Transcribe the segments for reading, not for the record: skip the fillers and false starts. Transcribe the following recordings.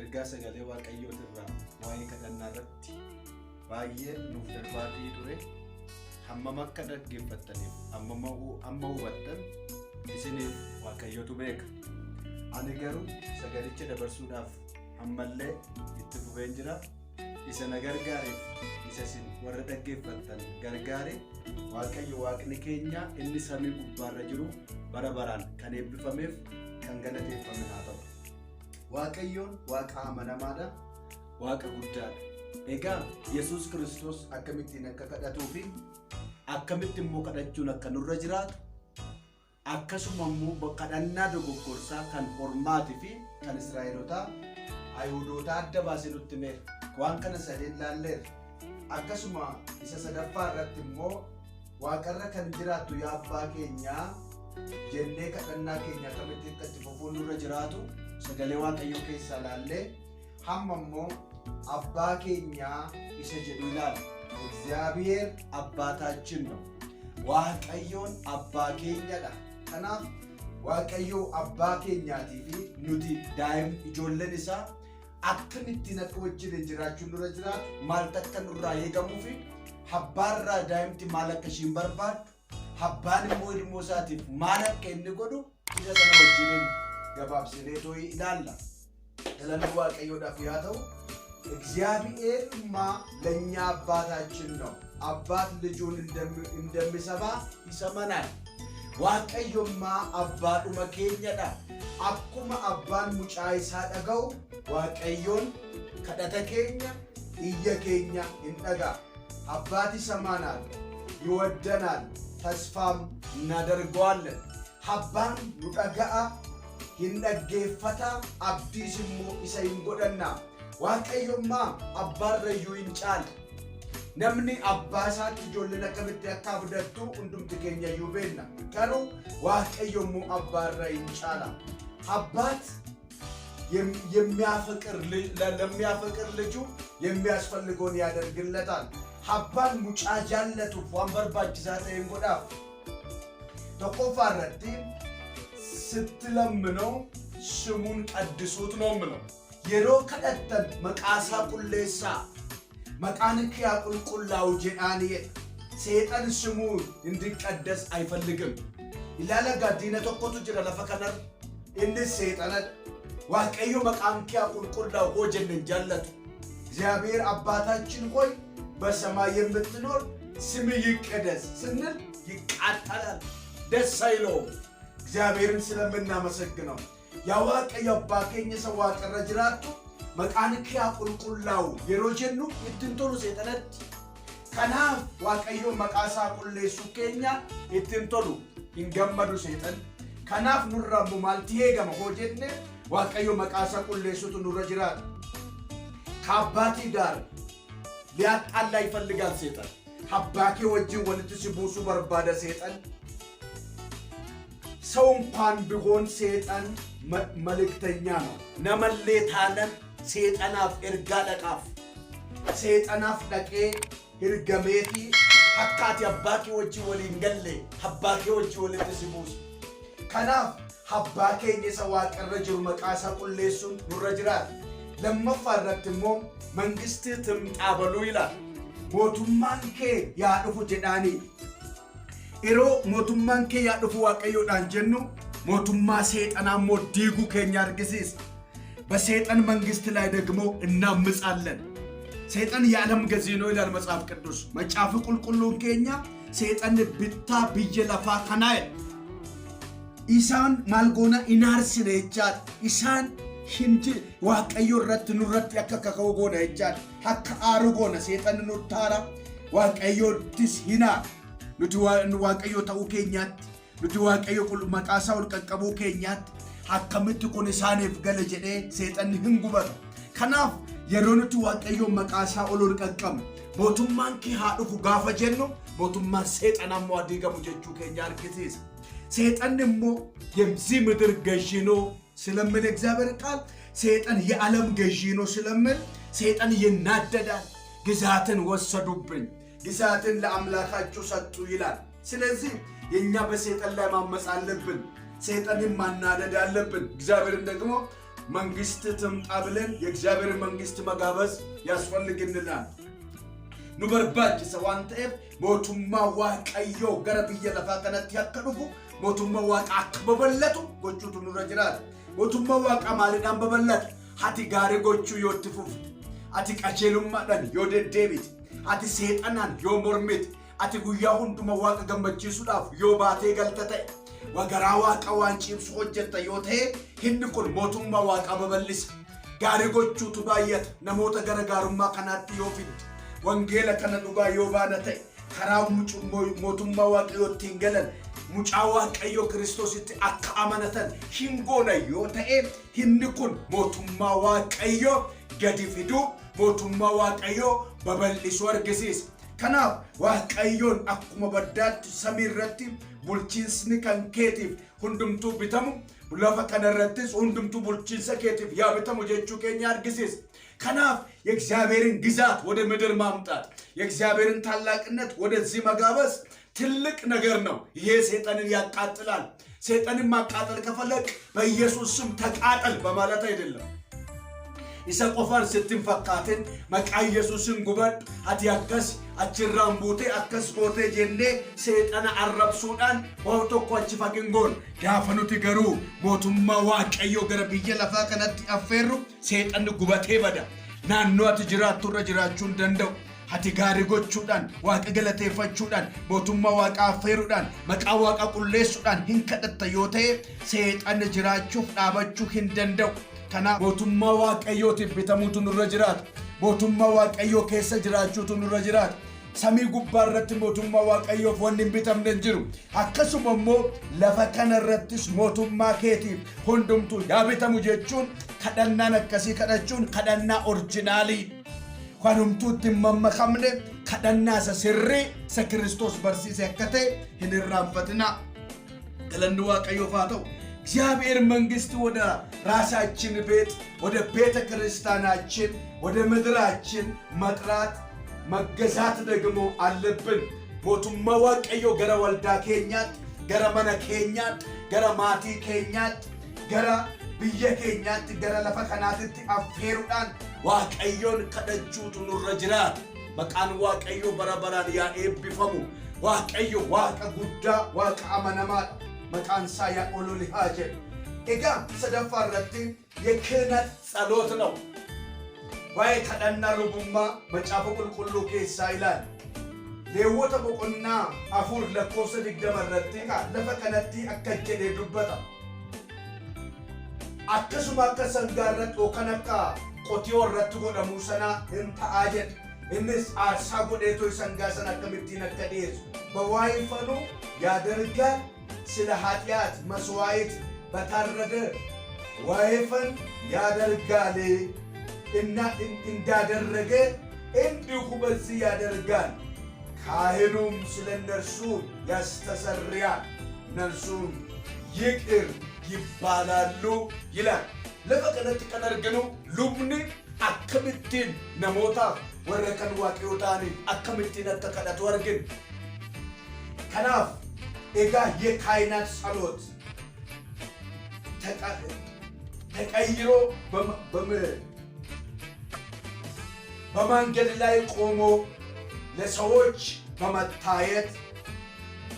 ergaa sagalee waaqayyootirraa waa'ee kadhannaa irratti baay'ee nuuf darbaatii ture. Hammam akka dhaggeeffattaniif amma hubattan isiniif waaqayyootu beeka. Ani garuu sagalicha dabarsuudhaaf ammallee itti fufeen jira. Isa na gargaareef isa isin warra dhaggeeffattan gargaare waaqayyo waaqni keenya inni samii gubbaarra jiru bara baraan kan eebbifameef kan galateeffame haa ta'u. Waaqayyoon waaqa amanamaadha, waaqa guddaadha. Egaa Yesuus Kiristoos akkamittiin akka kadhatuu fi akkamitti immoo kadhachuun akka nurra jiraatu akkasuma immoo kadhannaa dogoggorsaa kan Ormaatii fi kan Israa'elootaa Ayihudootaa adda baasee nutti himeera. Waan kana sadeen laalleerra. Akkasuma isa sadaffaa irratti immoo waaqarra kan jiraattu yaa abbaa keenyaa jennee kadhannaa keenya akkamitti akka itti fufuun nurra jiraatu sagalee waaqayyoo keessaa laallee hamma immoo abbaa keenyaa isa jedhu ilaala. እግዚአብሔር አባታችን ነው። waaqayyoon abbaa keenyadha. Kanaaf waaqayyoo abbaa keenyaatii fi nuti ijoolleen isaa akkamittiin akka wajjin jiraachuun nurra jiraatu maal takka nurraa eegamuu fi abbaarraa daa'imti maal akka ishiin barbaaddu abbaan immoo ilmoo isaatiif maal akka inni godhu isa sana wajjin gabaabsinee too'ii ilaalla. Galanni waaqayyoodhaaf yaa ta'u እግዚአብሔርማ ለኛ አባታችን ነው። አባት ልጁን እንደሚሰማ ይሰማናል። waaqayyoማ አባዱማ ኬኛዳ አኩማ አባን ሙጫ ኢሳ ደጋው waaqayዮን ከደተ ኬኛ ኢየ ኬኛ እንደጋ አባት ይሰማናል፣ ይወደናል፣ ተስፋም እናደርገዋለን። አባን ኑደጋአ ይንደገፈታ አብዲስሞ ኢሳ ይንጎደና waaqayyooma abbaarrayyuu hin caalu. Namni abbaa isaatti ijoolleen akkamitti akka abdattu hundumti keenyayyuu beekna. Garuu waaqayyoommoo abbaarra hin caala. አባት ለሚያፈቅር ልጁ የሚያስፈልገውን ያደርግለታል። አባን ሙጫ ጃለቱፍ ዋን በርባችሳ ta'een godhaaf tokkoffaa irratti ስትለምነው ስሙን ቀድሱት ነው የምለው። yeroo kadhattan maqaasaa qulleessaa, maqaan kee qulqullaa'u jedhaanii seexan sumuu እንዲቀደስ አይፈልግም። ilaala gaadiina tokkotu jira lafa kanarra inni seexanadha. waaqayyo maqaan kee qulqullaa'u hoo jenneen jaallatu. እግዚአብሔር አባታችን ሆይ በሰማይ የምትኖር ስምህ ይቀደስ ስንል ይቃጠላል፣ ደስ አይለውም። እግዚአብሔርን ስለምናመሰግነው yaa waaqayyo abbaa keenya isa waaqarra jiraattu maqaan kee qulqullaa'u yeroo jennu ittiin tolu seexanatti. Kanaaf waaqayyo maqaa isaa qulleessuu keenya ittiin tolu hin gammadu seexan. Kanaaf nurra maalti eegama hoo jenne waaqayyo maqaa isaa qulleessutu nurra jiraata. ከአባቴ ጋር ሊያጣላ ይፈልጋል seexan. abbaa kee wajjin walitti si buusuu barbaada seexan. ሰው እንኳን ቢሆን seexan መልእክተኛ ነው። ነመሌ ታነን seexanaaf ergaa dhaqaaf seexanaaf dhaqee hirgameeti akkaati abbaa kee wajjin waliin galle abbaa kee wajjin walitti si buusu. Kanaaf abbaa keenya isa waaqarra jiru maqaa isaa qulleessuun nurra jiraata. lammaffaa irratti immoo mangistii timxaa baluu ilaala. mootummaan kee yaa dhufu jedhaanii yeroo mootummaan kee yaa dhufu waaqayyoodhaan jennu ሞቱማ ሰይጣን አሞ ዲጉ ከኛ አርግሲስ በሰይጣን መንግስት ላይ ደግሞ እናምጻለን። ሰይጣን የዓለም ገዢ ነው ይላል መጽሐፍ ቅዱስ። መጽሐፍ ቁልቁሉን ከኛ ሰይጣን ብታ ቢጀለፋ ከናይ ኢሳን ማልጎና ኢናርስ ነቻት ኢሳን ሂንጂ ዋቀዮ ረት ኑረት ያከከከው ጎና ይቻል ሀካ አርጎና ሰይጣን ኑታራ ዋቀዮ ዲስ ሂና ዋቀዮ ተው ከኛት nuti waaqayyo maqaa isaa ol qaqqabuu keenyaatti akkamitti kun isaaniif gala jedhee seexanni hin gubatu. Kanaaf yeroo nuti waaqayyo maqaa isaa ol qaqqabnu mootummaan kee haa dhufu gaafa jennu mootummaan seexanaa immoo diigamu jechuu keenya argisiisa. seexanni immoo የዚህ ምድር ገዢ ነው ስለምን እግዚአብሔር ቃል ሰይጣን የዓለም ገዢ ነው ስለምን ሰይጣን ይናደዳል። ግዛትን ወሰዱብኝ፣ ግዛትን ለአምላካቸው ሰጡ ይላል። ስለዚህ የኛ በሰይጣን ላይ ማመጽ አለብን፣ ሰይጣንን ማናደድ አለብን። እግዚአብሔርን ደግሞ መንግስት ትምጣ ብለን የእግዚአብሔር መንግስት መጋበዝ ያስፈልግናል። ኑበርባችሰ ዋን ta'eef mootummaa waaqayyoo gara biyya lafaa kanatti akka dhufu mootummaa waaqaa akka babal'atu gochuutu nurra jiraata. Mootummaa waaqaa maaliidhaan babal'ata? Ati gaarii gochuu yoo itti fufte, ati qajeelummaadhaan yoo deddeebite, ati seexanaan yoo mormite, ati guyyaa hunduma waaqa gammachiisuudhaaf yoo baatee galta ta'e, wagaraa waaqa waan ciibsu hojjetta yoo ta'e, inni kun mootummaa waaqaa babal'isa. Gaarii gochuutu baay'ata. Namoota gara gaarummaa kanaatti yoo fidde, wangeela kana dhugaa yoo baana ta'e, karaa mootummaa waaqayyootti hin galan, mucaa waaqayyoo Kiristoositti akka amanatan hin goona yoo ta'e, inni kun mootummaa waaqayyoo gadi fiduu, mootummaa waaqayyoo babal'isuu argisiisa. Kanaaf waaqayyoon akkuma baddaatti samii irratti bulchiinsni kan keetiif hundumtuu bitamu, lafa kanarrattis hundumtuu bulchiinsa keetiif yaa bitamu jechuu keenya argisiisa. ከናፍ የእግዚአብሔርን ግዛት ወደ ምድር ማምጣት የእግዚአብሔርን ታላቅነት ወደዚህ መጋበዝ ትልቅ ነገር ነው። ይሄ ሰይጣንን ያቃጥላል። ሰይጣንን ማቃጠል ከፈለክ በኢየሱስ ስም ተቃጠል በማለት አይደለም። ይሰቆፋን ስትንፈካትን መቃ ኢየሱስን ጉበድ አትያከስ አችራን ቡቴ አከስ ቦቴ ጀንዴ ሰይጣን አረብሱዳን ወውቶኮች ፈግንጎን ያፈኑት ገሩ ሞቱማ ዋቀዮ ገረብየ ለፋ ከነት አፈሩ ሰይጣን ጉበቴ በዳ ናኖት ጅራቱ ረጅራቹን ደንደው ati gaari gochuudhaan waaqa galateeffachuudhaan mootummaa waaqa affeeruudhaan maqaa waaqa qulleessuudhaan hin kadhatta yoo ta'e seexanni jiraachuuf dhaabachuu hin danda'u. Kanaaf mootummaa waaqayyootiif bitamuutu nurra jiraata. Mootummaa waaqayyoo keessa jiraachuutu nurra jiraata. Samii gubbaa irratti mootummaa waaqayyoof wanni hin bitamne hin jiru. Akkasuma immoo lafa kana irrattis mootummaa keetiif hundumtuu yaa bitamu jechuun kadhannaan akkasii kadhachuun kadhannaa orjinaalii. Kwanumtuutti mammakamne kadhannaa isa sirrii isa Kiristoos barsiise akka ta'e hin irraanfatina. Galanni waaqayyoof haa ta'u። እግዚአብሔር መንግስት ወደ ራሳችን ቤት ወደ ቤተ ክርስቲያናችን ወደ ምድራችን መጥራት መገዛት ደግሞ አለብን። ሞቱማ waaqayዮ ገረ ወልዳ ኬኛት ገረ መነ ኬኛት ገረ ማቲ ኬኛት ገረ ብየ ኬኛት ገረ ለፈ ከናትቲ አፌሩዳን waaqayዮን ከደቹቱ ኑረ ጅራት መቃን waaqayዮ በረበራን ያ ኤብፈሙ waaqayዮ ዋቀ ጉዳ ዋቀ አመነማ መቃንሳ ያቆሎ ሊሃጀ ኤጋ ሰደፋረቲ የክህነት ጸሎት ነው። ዋይ ከደና ሉቡማ መጫፈ ቁልቁሉ ኬሳ ይላል ሌወተ በቆና አፉር ለኮሰ ድገመረቲ ለፈከነቲ አከጀደ ዱበታ አከሱማ ከሰንጋረት ወከነካ ቆቲዮ ረቱ ጎደሙ ሰና እንታ አጀን እንስ አርሳ ጎዴቶ ሰንጋሰና ከሚቲ ነከዴስ በዋይፈኑ ያደርጋል ስለ ኃጢአት መስዋዕት በታረደ ዋይፈን ያደርጋል እና እንዳደረገ እንዲሁ በዚህ ያደርጋል። ካህኑም ስለ እነርሱ ያስተሰርያል እነርሱም ይቅር ይባላሉ ይላል። ለፈቀደት ቀደርግኑ ሉምኒ አከምቲን ነሞታ ወረከን ዋቂውታኒ አከምቲን ተከዳት ወርግን ከናፍ ኤጋ የካህናት ጸሎት ተቀይሮ በመንገድ ላይ ቆሞ ለሰዎች በመታየት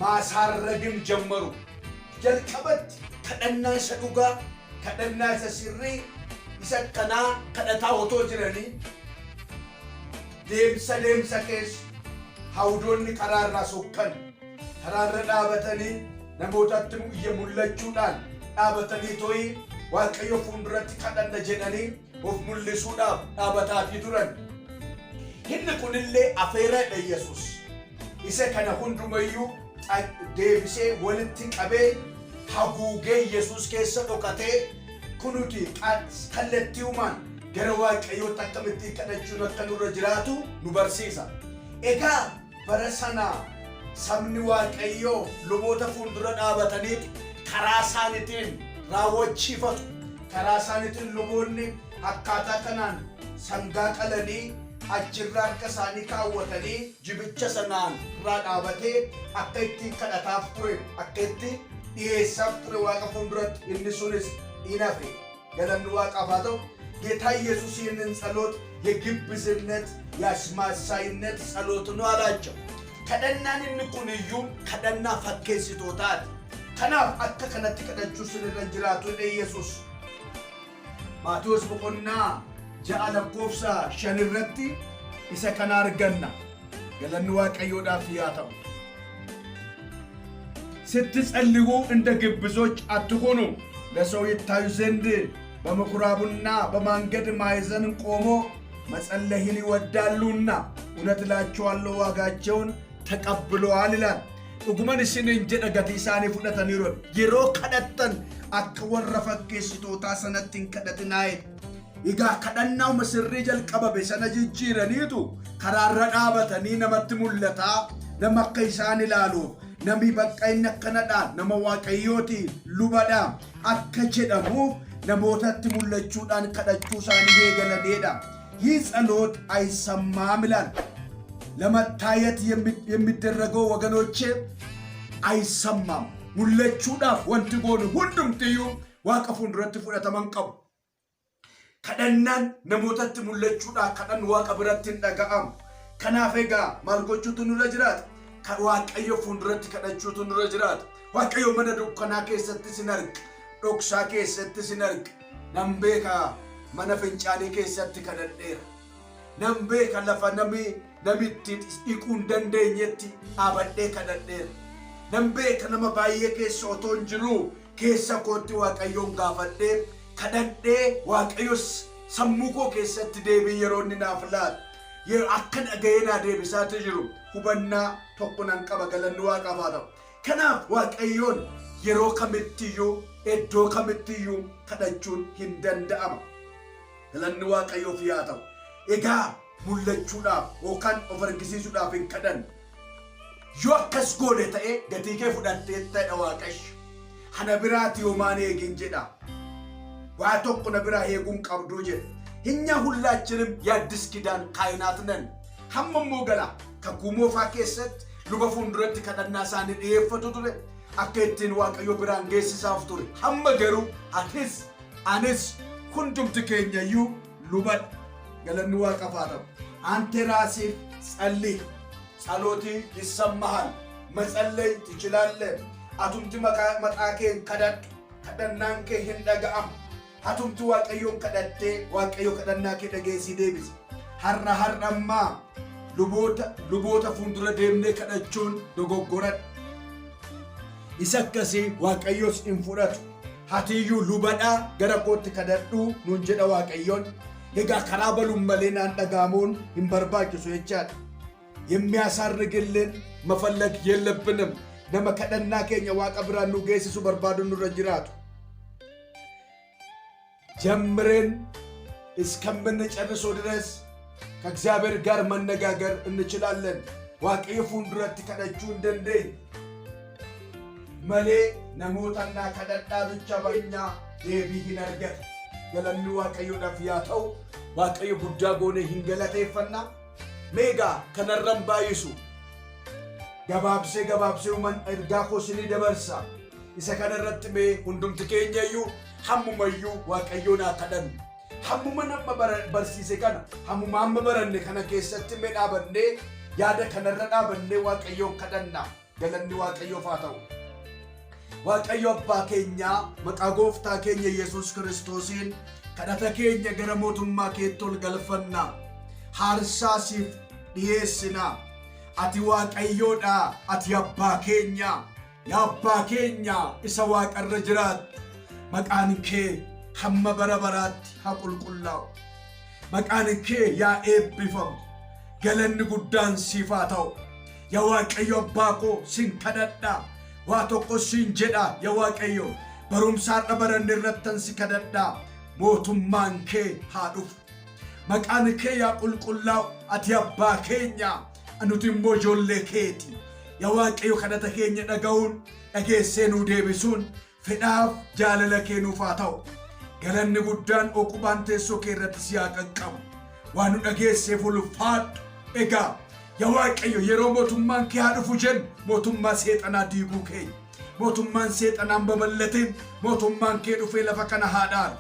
ማሳረግን ጀመሩ። ጀልቀበት ከደና ሰዱጋ ከደና ሰሲሪ ይሰከና ከደታ ወቶ ጅረኒ ደምሰ ከስ ሐውዶን ቀራራ ሶከን ተራረ ዳበተኒ ነሞታትሙ እየሙለቹዳን ዳበተኒ ቶይ ዋቀዮ ፉንድረት ከደነ ጀነኒ ኦፍ ሙልሱዳ ዳበታፊ ዱረን hinkunille afeera ኢየሱስ ኢሰ ከነ ሁንዱመዩ ዴብሴ ወልቲ ቀቤ ሐጉጌ ኢየሱስ ከሰ ዶቀቴ ኩኑቲ ከለቲውማን ገረ ዋቀዮ ተከምቲ ከነቹ ነከኑረ ጅራቱ ኑበርሲሳ ኤጋ በረሰና ሰምኒ ዋቀዮ ሉቦተ ፉንዱረ ዳበተኒ ከራሳኒቲን ራወቺፈቱ ከራሳኒቲን ሉቦኒ አካታ ከናን ሰንጋ ቀለኒ አጅራን ከሳኒ ካወተኒ ጅብቸ ሰናን ራዳበቴ አከቲ ከዳታፍ ቱሬ አከቲ ኢየሳፍ ቱሬ ዋቀ ፉንዱረት ኢንሱንስ ኢናፌ ገለንዋ ቃፋተው ጌታ ኢየሱስ ይህንን ጸሎት የግብዝነት ያስማሳይነት ጸሎት ነው አላቸው። ከደናን እንቁንዩ ከደና ፈኬሲቶታት ከናፍ አከ ከነቲ ከደቹ ስለረጅራቱ ኢየሱስ ማቴዎስ በቆና ጃአለ ኮፍሳ ሸንረቲ ይሰከናር ገና ገለንዋ ቀዮዳፍ ያተው ስትጸልዩ እንደ ግብዞች አትሆኑ ለሰው ይታዩ ዘንድ በመኩራቡና በማንገድ ማዕዘን ቆሞ መጸለይን ይወዳሉና እውነት እላችኋለሁ ዋጋቸውን ተቀብለዋል ይላል። ኡጉመን ሲንን ጀደገቲ ሳኒ ፉደተኒሮ የሮ ከደተን አከወረ ፈኬሲቶታ ሰነቲን ከደትናይ ይጋ ከደናው መስሪ ጀልቀበበ ሰነጅጅረኒቱ ከራራ ዳበተኒ ነመት ሙለታ ነመከይሳን ይላሉ ነሚ በቀይነ ከነዳ ነመዋቀዮቲ ሉበዳ አከቸደሙ ለሞተት ሙለቹዳን ከደቹ ሳኒ ገለዴዳ ይህ ጸሎት አይሰማም ይላል። ለመታየት የሚደረገው ወገኖቼ አይሰማም። ሙለቹዳፍ ወንቲ ጎኑ ሁንዱም ትዩ ዋቀፉን ድረት ፉደተ መንቀቡ ከደናን ነሞተት ሙለቹዳ ከደን ዋቀ ብረትን ደጋአም ከናፌጋ ማልጎቹቱ ኑረጅራት ከዋቀዮ ፉንድረት ከደቹቱ ኑረጅራት ዋቀዮ መነዱ ከና ከሰት ሲነርቅ ዶክሳ ከሰት ሲነርቅ ነምቤካ መነፍንጫኔ ከሰት ከደደር ነምቤካ ለፈ ነሚት ኢቁን ደንደኘት አበዴ ከደደር ነምቤካ ነመ ባየ ከሶቶን ጅሩ ከሰ ኮቲ ዋቀዮን ጋፈዴ ከደዴ ዋቀዮስ ሰሙኮ ከሰት ደቢ የሮኒ ናፍላት የአከን አገየና ደብሳት ጅሩ ሁበና ቶቁናን ቀበ ገለንዋ ቀባታው ከናፍ ዋቀዮን የሮ ከምትዩ ኤዶ ከምትዩ ከደቹን ሂንደንደአማ ገለንዋ ቀዮ ፍያታው ኤጋ ሙለቹዳፍ ወካን ኦቨርጊሲሱዳፍ ከደን ዮከስ ጎደ ተኤ ገቲኬ ፉዳቴ ተደዋቀሽ ሐነብራት ዮማኔ ግንጀዳ ዋቶቁ ነብራ ሄጉን ቀብዶ ጀ እኛ ሁላችንም የአዲስ ኪዳን ካህናት ነን። ሐመሞ ገላ ከጉሞፋ ከሰት ሉበፉን ድረት ከደና ሳን የፈቱ ዱረ አከትን ዋቀዮ ብራን ገስሳፍ ዱረ ሐመገሩ አክስ አንስ ሁንዱም ትከኛዩ ሉበድ ገለንዋ ቀፋተው አንተ ራስህ ጸልይ፣ ጸሎቲ ይሰማሃል፣ መጸለይ ትችላለህ። አቱምቲ መጣኬን ከደናንከ ህንደጋም አቱምቲ ዋቀዮን ከደቴ ዋቀዮ ከደናከ ደገሲ ዴቢስ ሐራማ ሉቦታ ፉንዱረ ደምኔ ከደቹን ዶጎጎረድ ይሰከሲ ዋቀዮስ እንፉረቱ ሀቲዩ ሉበዳ ገረኮት ከደዱ ኑንጀዳ ዋቀዮን ሄጋ ከራበሉም መሌናን ደጋሞን ይንበርባችሁ ይቻል የሚያሳርግልን መፈለግ የለብንም። ነመከደና ከኛ ዋቀብራኑ ገይስሱ በርባዱን ረጅራቱ ጀምረን እስከምንጨርሰው ድረስ ከእግዚአብሔር ጋር መነጋገር እንችላለን። ዋቀዮ ፉንዱረት ከደቹ እንደንዴ መሌ ነሞታና ከደዳ ብቻ በእኛ የቢሂን አርገት ገለኒ ዋቀዮ ደፍያተው ዋቀዮ ጉዳ ጎነ ሂንገለተ ይፈና ሜጋ ከነረም ባይሱ ገባብሴ ወመን እርጋኮ ስኒ ደበርሳ ይሰከነረት ሜ ሁንዱም ትከኛዩ ሐሙመዩ ዋቀዮና ከደን ሐሙመን በርሲሴ ከነ ሐሙማም በረኔ ከነ ከሰት ሜዳ በኔ ያደ ከነረዳ በኔ ዋቀዮ ከደና ገለኒ ዋቀዮ ፋታው ዋቀዮ አባ ኬኛ መቃጎፍታ ኬኛ ኢየሱስ ክርስቶስን ከዳተ ኬኛ ገረሞቱማ ኬቶል ገልፈና ሃርሳሲፍ ዲየስና አቲ ዋቀዮዳ አቲ አባ ኬኛ ያባ ኬኛ ኢሰዋ ቀረጅራት መቃንኬ ሐመ በረበራት ሐቁልቁላው መቃንኬ ያ ኤብፈም ገለን ጉዳን ሲፋታው የዋቀዮ አባቆ ሲንከደዳ ዋቶቆ ሲንጀዳ የዋቀዮ በሩምሳር በረን ረተን ሲከደዳ ሞቱማንኬ ሃዱፍ መቃንኬ ያ ቁልቁላው አቲ አባ ኬኛ አኑቲምቦ ጆሌ ኬቲ የዋቀዮ ከደተ ኬኛ ደጋውን ደጌሴኑ ዴቢሱን ፍዳፍ ጃለለ ኬኑ ፋታው ገለን ጉዳን ኦቁባን ቴሶ ኬረት ሲያቀቀም ዋኑ ደጌሴ ፉልፋድ ኤጋ የዋቀዮ የሮሞቱማን ኪያድፉ ጀን ሞቱማ ሴጠና ዲጉ ኬ ሞቱማን ሴጠናን በመለትን ሞቱማን ኬ ዱፌ ለፈከና ሃዳር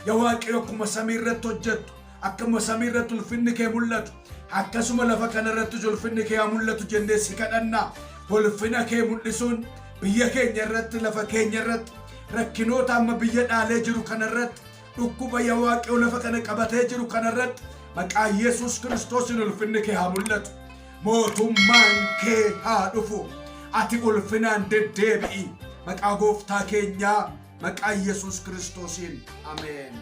yaa Waaqayyo akkuma samii irratti hojjettu akkuma samii irratti ulfinni kee mul'atu akkasuma lafa kana irratti ulfinni kee mul'atu jennee si kadhanna. Ulfina kee mul'isuun biyya keenya irratti lafa keenya irratti rakkinoota amma biyya dhaalee jiru kana irratti dhukkuba yaa Waaqayyo lafa kana qabatee jiru kana irratti maqaa Yesuus Kiristoosiin ulfinni kee haa mul'atu. Mootummaan kee haa dhufu. Ati ulfinaan deddeebi'i maqaa gooftaa keenyaa maqaa Yesuus Kiristoosiin. Ameen.